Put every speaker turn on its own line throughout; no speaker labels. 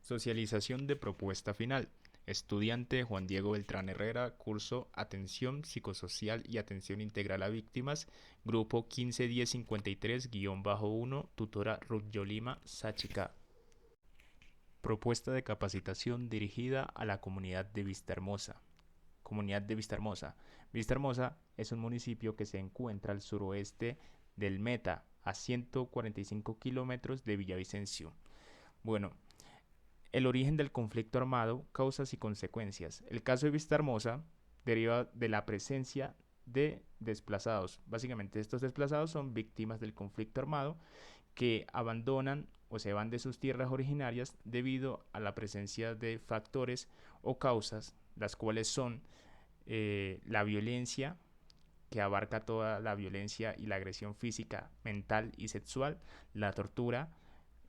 Socialización de propuesta final. Estudiante Juan Diego Beltrán Herrera, curso Atención Psicosocial y Atención Integral a Víctimas, grupo 151053-1, tutora Ruth Yolima Sáchica. Propuesta de capacitación dirigida a la comunidad de Vistahermosa. Comunidad de Vistahermosa. Vistahermosa es un municipio que se encuentra al suroeste del Meta, a 145 kilómetros de Villavicencio. Bueno, el origen del conflicto armado, causas y consecuencias. El caso de Vistahermosa deriva de la presencia de desplazados. Básicamente estos desplazados son víctimas del conflicto armado que abandonan o se van de sus tierras originarias debido a la presencia de factores o causas, las cuales son la violencia, que abarca toda la violencia y la agresión física, mental y sexual, la tortura,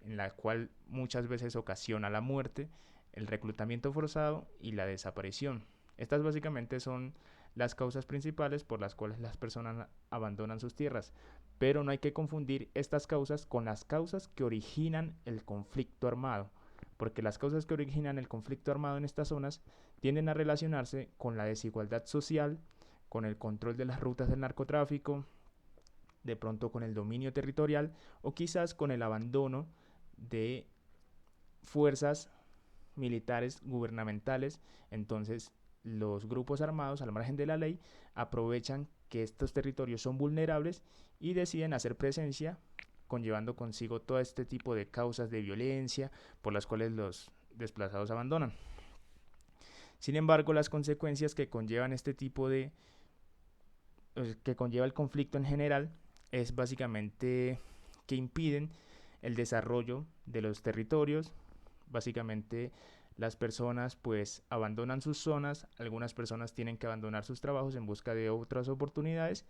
en la cual muchas veces ocasiona la muerte, el reclutamiento forzado y la desaparición. Estas básicamente son las causas principales por las cuales las personas abandonan sus tierras, pero no hay que confundir estas causas con las causas que originan el conflicto armado, porque las causas que originan el conflicto armado en estas zonas tienden a relacionarse con la desigualdad social, con el control de las rutas del narcotráfico, de pronto con el dominio territorial o quizás con el abandono de fuerzas militares gubernamentales. Entonces los grupos armados al margen de la ley aprovechan que estos territorios son vulnerables y deciden hacer presencia, conllevando consigo todo este tipo de causas de violencia por las cuales los desplazados abandonan. Sin embargo, las consecuencias que conllevan este tipo de que conlleva el conflicto en general es básicamente que impiden el desarrollo de los territorios. Básicamente las personas pues abandonan sus zonas, algunas personas tienen que abandonar sus trabajos en busca de otras oportunidades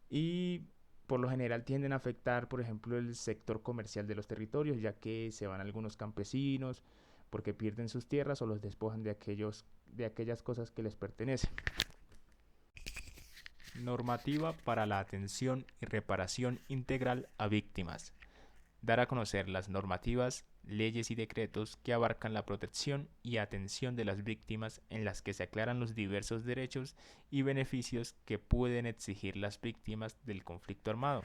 y por lo general tienden a afectar, por ejemplo, el sector comercial de los territorios, ya que se van algunos campesinos porque pierden sus tierras o los despojan de aquellas cosas que les pertenecen. Normativa para la atención y reparación integral a víctimas. Dar a conocer las normativas, leyes y decretos que abarcan la protección y atención de las víctimas, en las que se aclaran los diversos derechos y beneficios que pueden exigir las víctimas del conflicto armado.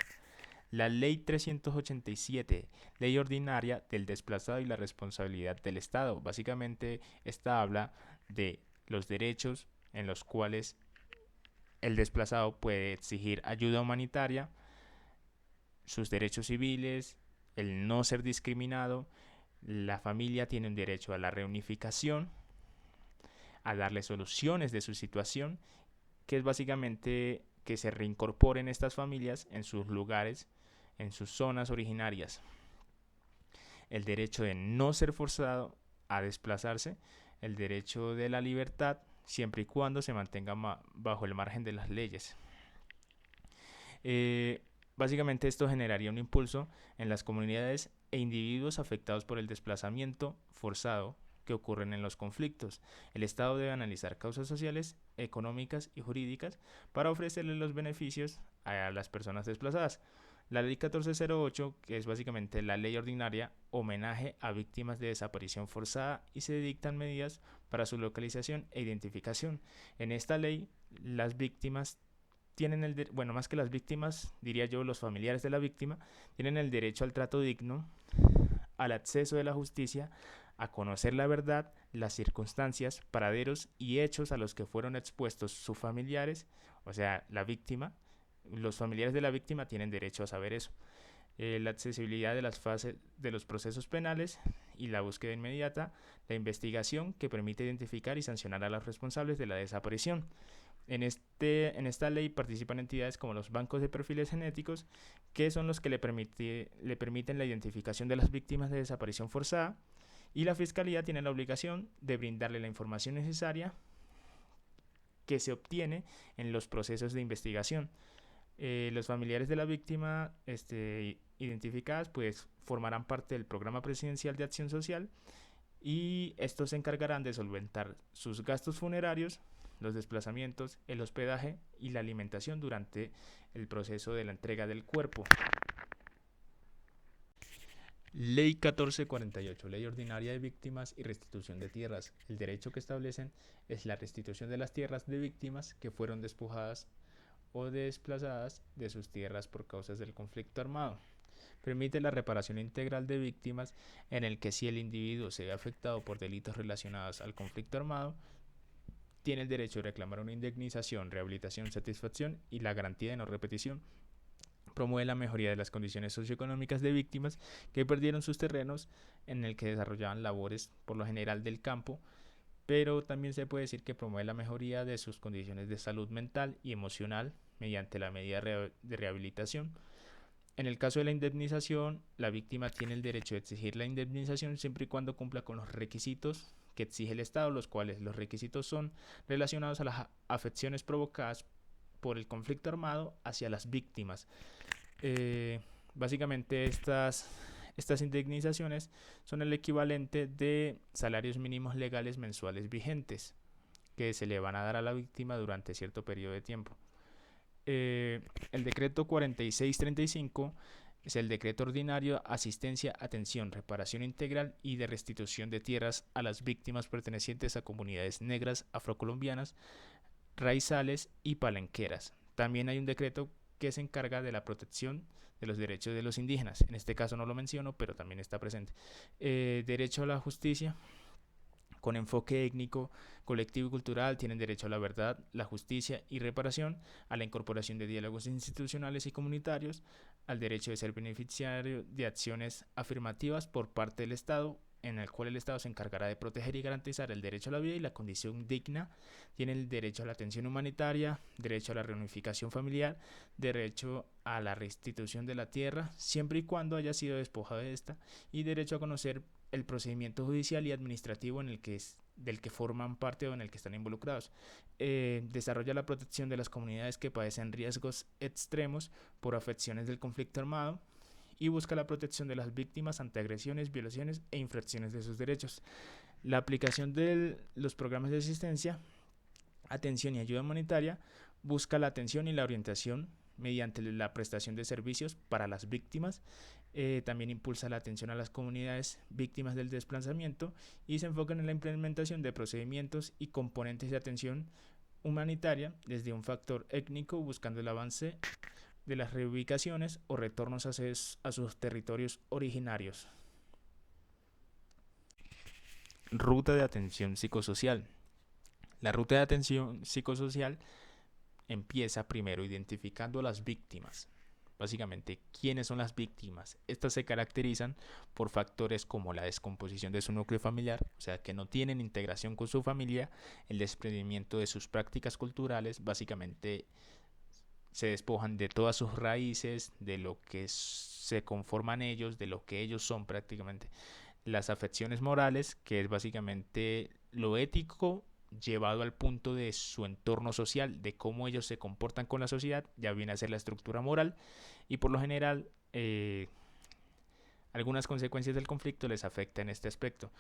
La Ley 387, Ley Ordinaria del Desplazado y la Responsabilidad del Estado. Básicamente, esta habla de los derechos en los cuales el desplazado puede exigir ayuda humanitaria, sus derechos civiles, el no ser discriminado. La familia tiene un derecho a la reunificación, a darle soluciones de su situación, que es básicamente que se reincorporen estas familias en sus lugares, en sus zonas originarias. El derecho de no ser forzado a desplazarse, el derecho de la libertad, siempre y cuando se mantenga bajo el margen de las leyes. Básicamente esto generaría un impulso en las comunidades e individuos afectados por el desplazamiento forzado que ocurren en los conflictos. El Estado debe analizar causas sociales, económicas y jurídicas para ofrecerle los beneficios a las personas desplazadas. La Ley 1408, que es básicamente la ley ordinaria, homenaje a víctimas de desaparición forzada y se dictan medidas para su localización e identificación. En esta ley, las víctimas tienen bueno, más que las víctimas, diría yo, los familiares de la víctima, tienen el derecho al trato digno, al acceso de la justicia, a conocer la verdad, las circunstancias, paraderos y hechos a los que fueron expuestos sus familiares, o sea, la víctima. Los familiares de la víctima tienen derecho a saber eso. La accesibilidad de las fases de los procesos penales y la búsqueda inmediata, la investigación que permite identificar y sancionar a los responsables de la desaparición. En esta ley participan entidades como los bancos de perfiles genéticos, que son los que le permiten la identificación de las víctimas de desaparición forzada, y la Fiscalía tiene la obligación de brindarle la información necesaria que se obtiene en los procesos de investigación. Los familiares de la víctima identificadas pues formarán parte del Programa Presidencial de Acción Social y estos se encargarán de solventar sus gastos funerarios, los desplazamientos, el hospedaje y la alimentación durante el proceso de la entrega del cuerpo. Ley 1448, Ley Ordinaria de Víctimas y Restitución de Tierras. El derecho que establecen es la restitución de las tierras de víctimas que fueron despojadas o desplazadas de sus tierras por causas del conflicto armado. Permite la reparación integral de víctimas en el que si el individuo se ve afectado por delitos relacionados al conflicto armado, tiene el derecho de reclamar una indemnización, rehabilitación, satisfacción y la garantía de no repetición. Promueve la mejoría de las condiciones socioeconómicas de víctimas que perdieron sus terrenos en el que desarrollaban labores por lo general del campo, pero también se puede decir que promueve la mejoría de sus condiciones de salud mental y emocional mediante la medida de rehabilitación. En el caso de la indemnización, la víctima tiene el derecho de exigir la indemnización siempre y cuando cumpla con los requisitos que exige el Estado, los cuales los requisitos son relacionados a las afecciones provocadas por el conflicto armado hacia las víctimas. Básicamente estas indemnizaciones son el equivalente de salarios mínimos legales mensuales vigentes que se le van a dar a la víctima durante cierto periodo de tiempo. El decreto 4635 es el decreto ordinario asistencia, atención, reparación integral y de restitución de tierras a las víctimas pertenecientes a comunidades negras, afrocolombianas, raizales y palenqueras. También hay un decreto que se encarga de la protección de los derechos de los indígenas. En este caso no lo menciono, pero también está presente. Derecho a la justicia con enfoque étnico, colectivo y cultural, tienen derecho a la verdad, la justicia y reparación, a la incorporación de diálogos institucionales y comunitarios, al derecho de ser beneficiario de acciones afirmativas por parte del Estado, en el cual el Estado se encargará de proteger y garantizar el derecho a la vida y la condición digna. Tienen el derecho a la atención humanitaria, derecho a la reunificación familiar, derecho a la restitución de la tierra, siempre y cuando haya sido despojado de esta, y derecho a conocer el procedimiento judicial y administrativo del que forman parte o en el que están involucrados. Desarrolla la protección de las comunidades que padecen riesgos extremos por afecciones del conflicto armado y busca la protección de las víctimas ante agresiones, violaciones e infracciones de sus derechos. La aplicación de los programas de asistencia, atención y ayuda humanitaria busca la atención y la orientación mediante la prestación de servicios para las víctimas. También impulsa la atención a las comunidades víctimas del desplazamiento y se enfoca en la implementación de procedimientos y componentes de atención humanitaria desde un factor étnico, buscando el avance de las reubicaciones o retornos a sus territorios originarios. Ruta de atención psicosocial. La ruta de atención psicosocial empieza primero identificando a las víctimas. Básicamente, ¿quiénes son las víctimas? Estas se caracterizan por factores como la descomposición de su núcleo familiar, o sea, que no tienen integración con su familia, el desprendimiento de sus prácticas culturales, básicamente se despojan de todas sus raíces, de lo que se conforman ellos, de lo que ellos son prácticamente. Las afecciones morales, que es básicamente lo ético llevado al punto de su entorno social, de cómo ellos se comportan con la sociedad, ya viene a ser la estructura moral, y por lo general algunas consecuencias del conflicto les afecta en este aspecto.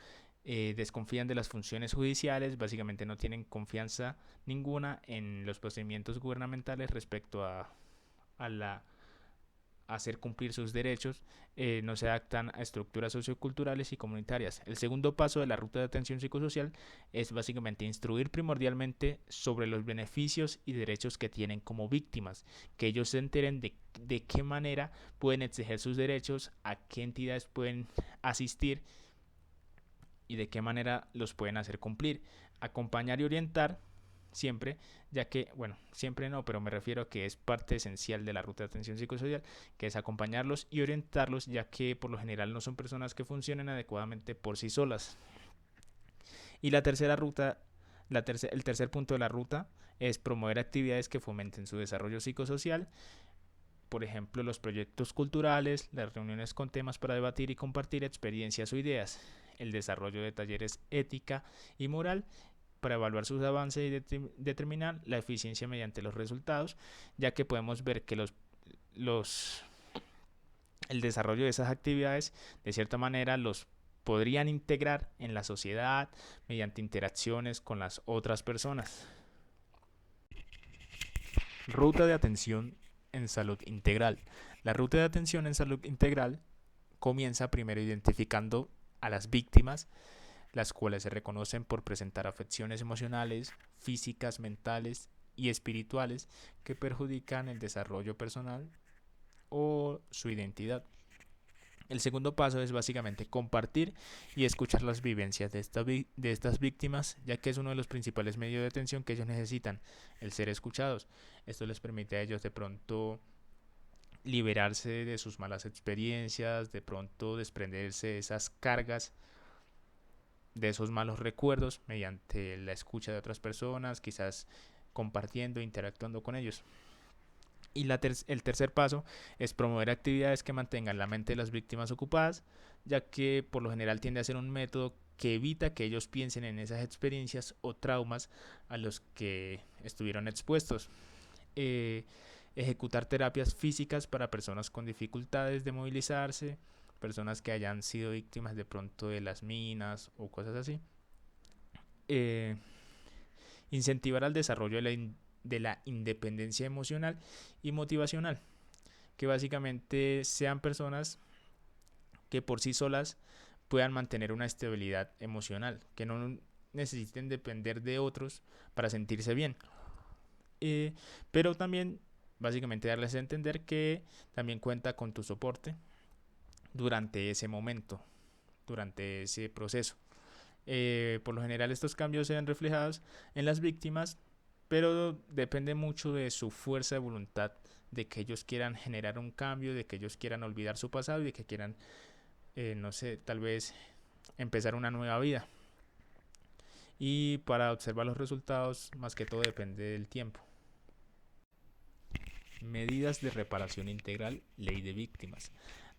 Desconfían de las funciones judiciales, básicamente no tienen confianza ninguna en los procedimientos gubernamentales respecto a hacer cumplir sus derechos, no se adaptan a estructuras socioculturales y comunitarias. El segundo paso de la ruta de atención psicosocial es básicamente instruir primordialmente sobre los beneficios y derechos que tienen como víctimas, que ellos se enteren de qué manera pueden exigir sus derechos, a qué entidades pueden asistir y de qué manera los pueden hacer cumplir. Acompañar y orientar siempre, ya que, bueno, siempre no, pero me refiero a que es parte esencial de la ruta de atención psicosocial, que es acompañarlos y orientarlos, ya que por lo general no son personas que funcionen adecuadamente por sí solas. Y la tercera ruta, el tercer punto de la ruta es promover actividades que fomenten su desarrollo psicosocial, por ejemplo, los proyectos culturales, las reuniones con temas para debatir y compartir experiencias o ideas, el desarrollo de talleres ética y moral, para evaluar sus avances y determinar la eficiencia mediante los resultados, ya que podemos ver que el desarrollo de esas actividades de cierta manera los podrían integrar en la sociedad mediante interacciones con las otras personas. Ruta de atención en salud integral. La ruta de atención en salud integral comienza primero identificando a las víctimas, las cuales se reconocen por presentar afecciones emocionales, físicas, mentales y espirituales que perjudican el desarrollo personal o su identidad. El segundo paso es básicamente compartir y escuchar las vivencias de estas víctimas, ya que es uno de los principales medios de atención que ellos necesitan, el ser escuchados. Esto les permite a ellos de pronto liberarse de sus malas experiencias, de pronto desprenderse de esas cargas, de esos malos recuerdos mediante la escucha de otras personas, quizás compartiendo, interactuando con ellos. Y el tercer paso es promover actividades que mantengan la mente de las víctimas ocupadas, ya que por lo general tiende a ser un método que evita que ellos piensen en esas experiencias o traumas a los que estuvieron expuestos. Ejecutar terapias físicas para personas con dificultades de movilizarse, personas que hayan sido víctimas de pronto de las minas o cosas así. Incentivar al desarrollo de la independencia emocional y motivacional, que básicamente sean personas que por sí solas puedan mantener una estabilidad emocional, que no necesiten depender de otros para sentirse bien. Pero también básicamente darles a entender que también cuenta con tu soporte durante ese momento, durante ese proceso. Por lo general estos cambios se ven reflejados en las víctimas, pero depende mucho de su fuerza de voluntad, de que ellos quieran generar un cambio, de que ellos quieran olvidar su pasado y de que quieran, no sé, tal vez empezar una nueva vida. Y para observar los resultados, más que todo depende del tiempo. Medidas de reparación integral, ley de víctimas,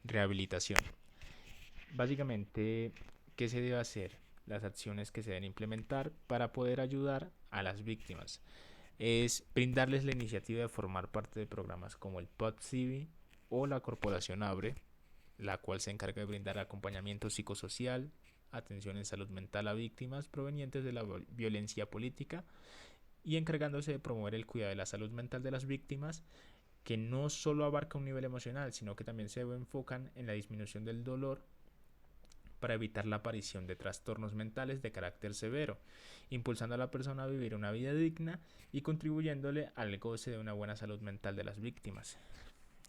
rehabilitación. Básicamente, ¿qué se debe hacer? Las acciones que se deben implementar para poder ayudar a las víctimas es brindarles la iniciativa de formar parte de programas como el PODCIVI o la Corporación Abre, la cual se encarga de brindar acompañamiento psicosocial, atención en salud mental a víctimas provenientes de la violencia política y encargándose de promover el cuidado de la salud mental de las víctimas, que no solo abarca un nivel emocional, sino que también se enfocan en la disminución del dolor para evitar la aparición de trastornos mentales de carácter severo, impulsando a la persona a vivir una vida digna y contribuyéndole al goce de una buena salud mental de las víctimas.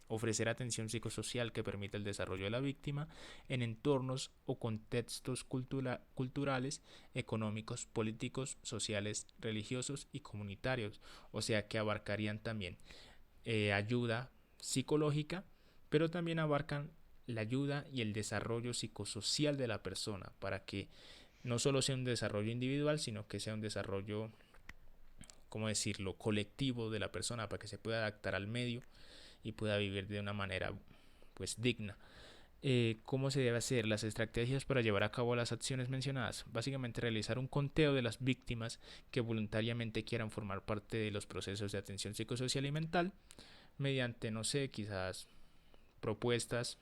Ofrecer atención psicosocial que permita el desarrollo de la víctima en entornos o contextos culturales, económicos, políticos, sociales, religiosos y comunitarios, o sea que abarcarían también ayuda psicológica, pero también abarcan la ayuda y el desarrollo psicosocial de la persona, para que no solo sea un desarrollo individual, sino que sea un desarrollo, ¿cómo decirlo?, colectivo de la persona, para que se pueda adaptar al medio y pueda vivir de una manera pues digna. ¿Cómo se debe hacer? Las estrategias para llevar a cabo las acciones mencionadas. Básicamente realizar un conteo de las víctimas que voluntariamente quieran formar parte de los procesos de atención psicosocial y mental mediante, no sé, quizás propuestas,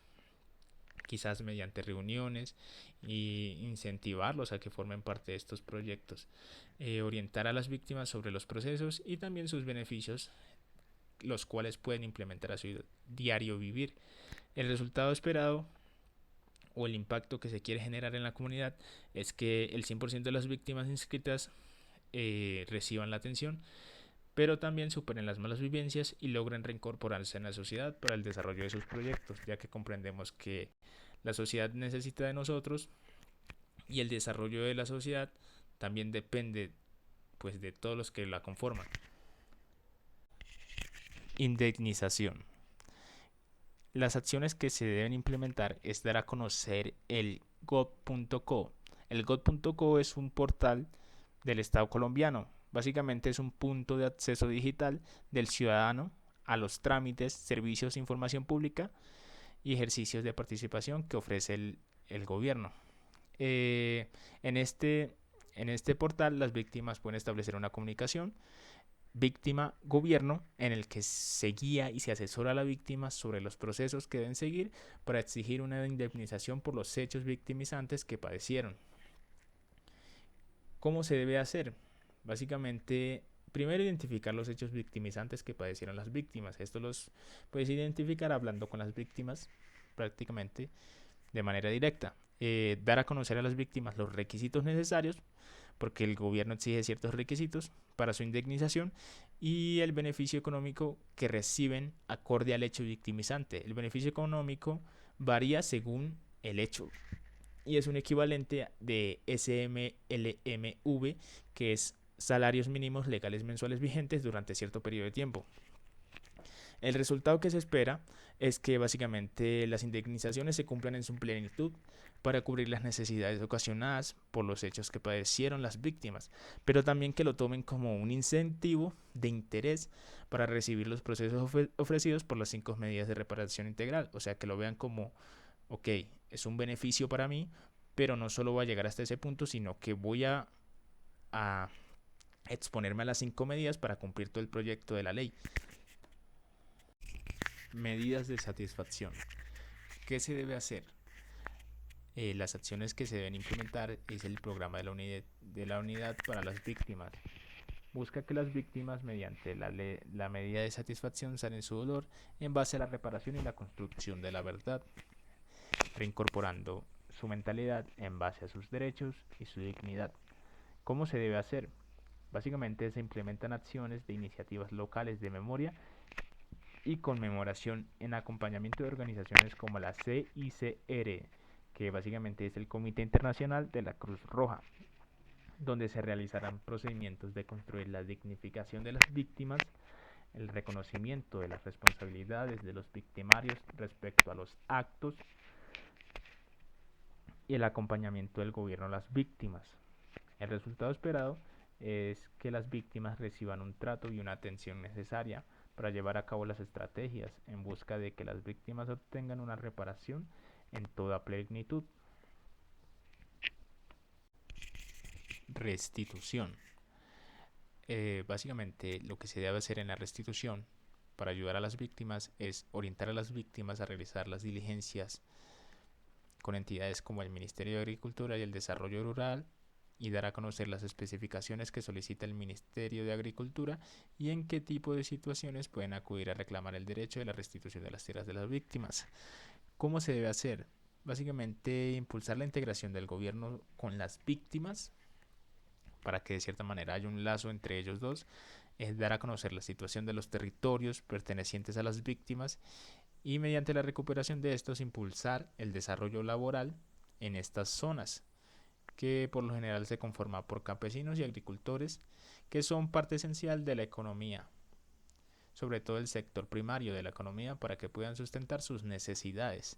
quizás mediante reuniones, y incentivarlos a que formen parte de estos proyectos. Orientar a las víctimas sobre los procesos y también sus beneficios, los cuales pueden implementar a su diario vivir. El resultado esperado o el impacto que se quiere generar en la comunidad es que el 100% de las víctimas inscritas reciban la atención, pero también superen las malas vivencias y logren reincorporarse en la sociedad para el desarrollo de sus proyectos, ya que comprendemos que la sociedad necesita de nosotros y el desarrollo de la sociedad también depende pues de todos los que la conforman. Indemnización. Las acciones que se deben implementar es dar a conocer el gov.co. El gov.co es un portal del Estado colombiano. Básicamente es un punto de acceso digital del ciudadano a los trámites, servicios de información pública y ejercicios de participación que ofrece el gobierno. En este portal las víctimas pueden establecer una comunicación víctima-gobierno en el que se guía y se asesora a la víctima sobre los procesos que deben seguir para exigir una indemnización por los hechos victimizantes que padecieron. ¿Cómo se debe hacer? Básicamente, primero identificar los hechos victimizantes que padecieron las víctimas. Esto los puedes identificar hablando con las víctimas prácticamente, de manera directa. Dar a conocer a las víctimas los requisitos necesarios, porque el gobierno exige ciertos requisitos para su indemnización, y el beneficio económico que reciben acorde al hecho victimizante. El beneficio económico varía según el hecho y es un equivalente de SMLMV, que es salarios mínimos legales mensuales vigentes durante cierto periodo de tiempo. El resultado que se espera es que básicamente las indemnizaciones se cumplan en su plenitud para cubrir las necesidades ocasionadas por los hechos que padecieron las víctimas, pero también que lo tomen como un incentivo de interés para recibir los procesos ofrecidos por las 5 medidas de reparación integral. O sea, que lo vean como, ok, es un beneficio para mí, pero no solo va a llegar hasta ese punto, sino que voy a exponerme a las 5 medidas para cumplir todo el proyecto de la ley. Medidas de satisfacción. ¿Qué se debe hacer? Las acciones que se deben implementar es el programa de la unidad para las víctimas. Busca que las víctimas, mediante la medida de satisfacción, sanen su dolor en base a la reparación y la construcción de la verdad, reincorporando su mentalidad en base a sus derechos y su dignidad. ¿Cómo se debe hacer? Básicamente se implementan acciones de iniciativas locales de memoria y conmemoración en acompañamiento de organizaciones como la CICR, que básicamente es el Comité Internacional de la Cruz Roja, donde se realizarán procedimientos de construir la dignificación de las víctimas, el reconocimiento de las responsabilidades de los victimarios respecto a los actos y el acompañamiento del gobierno a las víctimas. El resultado esperado es que las víctimas reciban un trato y una atención necesaria para llevar a cabo las estrategias en busca de que las víctimas obtengan una reparación en toda plenitud. Restitución. Básicamente lo que se debe hacer en la restitución para ayudar a las víctimas es orientar a las víctimas a realizar las diligencias con entidades como el Ministerio de Agricultura y el Desarrollo Rural, y dar a conocer las especificaciones que solicita el Ministerio de Agricultura y en qué tipo de situaciones pueden acudir a reclamar el derecho de la restitución de las tierras de las víctimas. ¿Cómo se debe hacer? Básicamente impulsar la integración del gobierno con las víctimas para que de cierta manera haya un lazo entre ellos dos, es dar a conocer la situación de los territorios pertenecientes a las víctimas y mediante la recuperación de estos impulsar el desarrollo laboral en estas zonas, que por lo general se conforma por campesinos y agricultores, que son parte esencial de la economía, sobre todo el sector primario de la economía, para que puedan sustentar sus necesidades.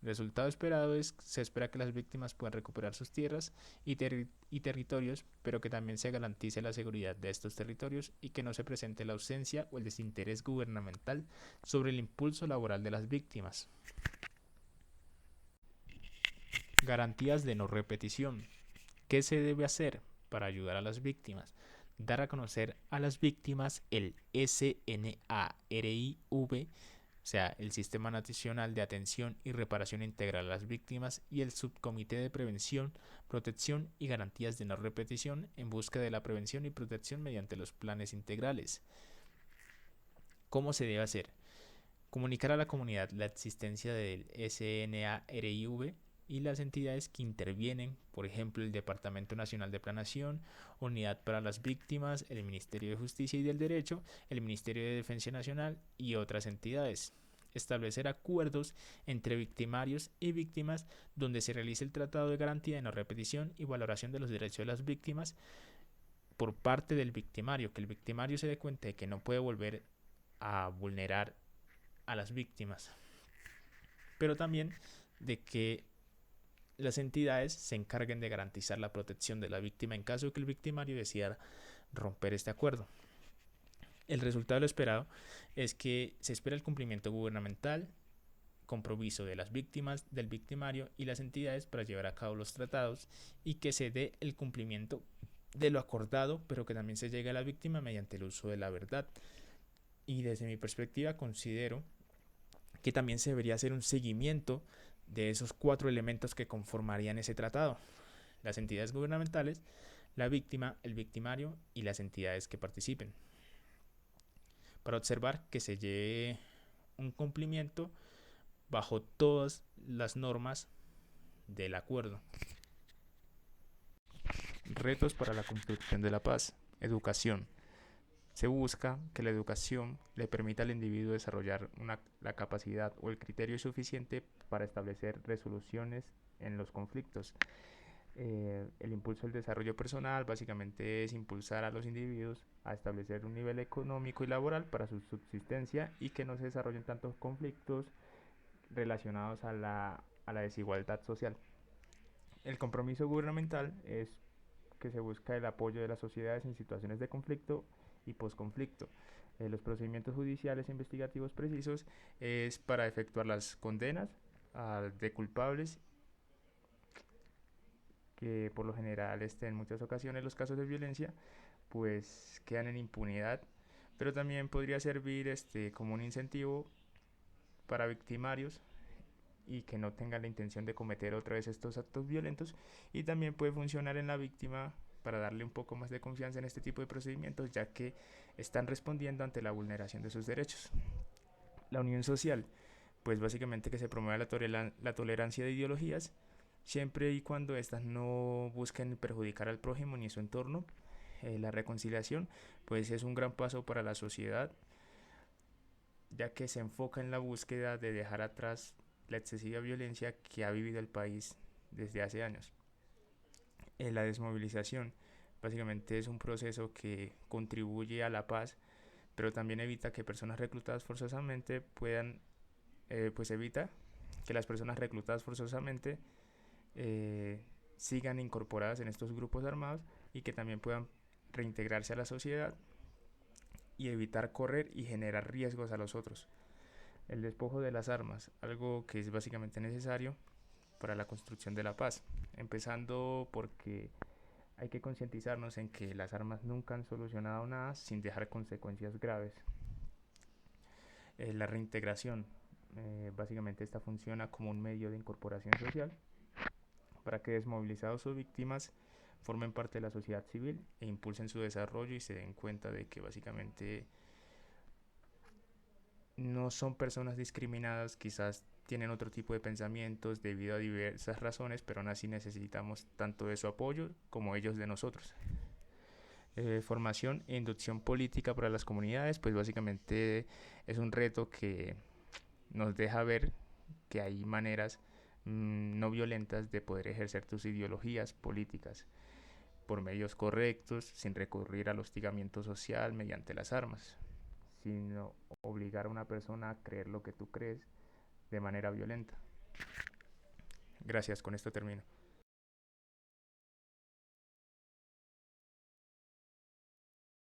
El resultado esperado es que se espera que las víctimas puedan recuperar sus tierras y territorios, pero que también se garantice la seguridad de estos territorios y que no se presente la ausencia o el desinterés gubernamental sobre el impulso laboral de las víctimas. Garantías de no repetición. ¿Qué se debe hacer para ayudar a las víctimas? Dar a conocer a las víctimas el SNARIV, o sea, el Sistema Nacional de Atención y Reparación Integral a las Víctimas, y el Subcomité de Prevención, Protección y Garantías de No Repetición en busca de la prevención y protección mediante los planes integrales. ¿Cómo se debe hacer? Comunicar a la comunidad la existencia del SNARIV y las entidades que intervienen, por ejemplo el Departamento Nacional de Planeación, Unidad para las Víctimas, el Ministerio de Justicia y del Derecho, el Ministerio de Defensa Nacional y otras entidades. Establecer acuerdos entre victimarios y víctimas donde se realice el tratado de garantía de no repetición y valoración de los derechos de las víctimas por parte del victimario, que el victimario se dé cuenta de que no puede volver a vulnerar a las víctimas, pero también de que las entidades se encarguen de garantizar la protección de la víctima en caso de que el victimario decida romper este acuerdo. El resultado de lo esperado es que se espera el cumplimiento gubernamental, compromiso de las víctimas, del victimario y las entidades para llevar a cabo los tratados, y que se dé el cumplimiento de lo acordado, pero que también se llegue a la víctima mediante el uso de la verdad. Y desde mi perspectiva considero que también se debería hacer un seguimiento de esos 4 elementos que conformarían ese tratado: las entidades gubernamentales, la víctima, el victimario y las entidades que participen, para observar que se lleve un cumplimiento bajo todas las normas del acuerdo. Retos para la construcción de la paz. Educación. Se busca que la educación le permita al individuo desarrollar la capacidad o el criterio suficiente para establecer resoluciones en los conflictos. El impulso del desarrollo personal básicamente es impulsar a los individuos a establecer un nivel económico y laboral para su subsistencia y que no se desarrollen tantos conflictos relacionados a la desigualdad social. El compromiso gubernamental es que se busca el apoyo de las sociedades en situaciones de conflicto y posconflicto. Los procedimientos judiciales e investigativos precisos es para efectuar las condenas de culpables que por lo general en muchas ocasiones los casos de violencia pues quedan en impunidad, pero también podría servir como un incentivo para victimarios y que no tengan la intención de cometer otra vez estos actos violentos, y también puede funcionar en la víctima para darle un poco más de confianza en este tipo de procedimientos, ya que están respondiendo ante la vulneración de sus derechos. La unión social, pues básicamente que se promueva la tolerancia de ideologías, siempre y cuando éstas no busquen perjudicar al prójimo ni a su entorno. La reconciliación, pues es un gran paso para la sociedad, ya que se enfoca en la búsqueda de dejar atrás la excesiva violencia que ha vivido el país desde hace años. La desmovilización básicamente es un proceso que contribuye a la paz, pero también evita que personas reclutadas forzosamente pues evita que las personas reclutadas forzosamente sigan incorporadas en estos grupos armados y que también puedan reintegrarse a la sociedad y evitar correr y generar riesgos a los otros. El despojo de las armas, algo que es básicamente necesario para la construcción de la paz, empezando porque hay que concientizarnos en que las armas nunca han solucionado nada sin dejar consecuencias graves. La reintegración, básicamente esta funciona como un medio de incorporación social para que desmovilizados o víctimas formen parte de la sociedad civil e impulsen su desarrollo y se den cuenta de que básicamente no son personas discriminadas, quizás tienen otro tipo de pensamientos debido a diversas razones, pero aún así necesitamos tanto de su apoyo como ellos de nosotros. Formación e inducción política para las comunidades, pues básicamente es un reto que nos deja ver que hay maneras no violentas de poder ejercer tus ideologías políticas por medios correctos, sin recurrir al hostigamiento social mediante las armas, sino obligar a una persona a creer lo que tú crees de manera violenta. Gracias, con esto termino.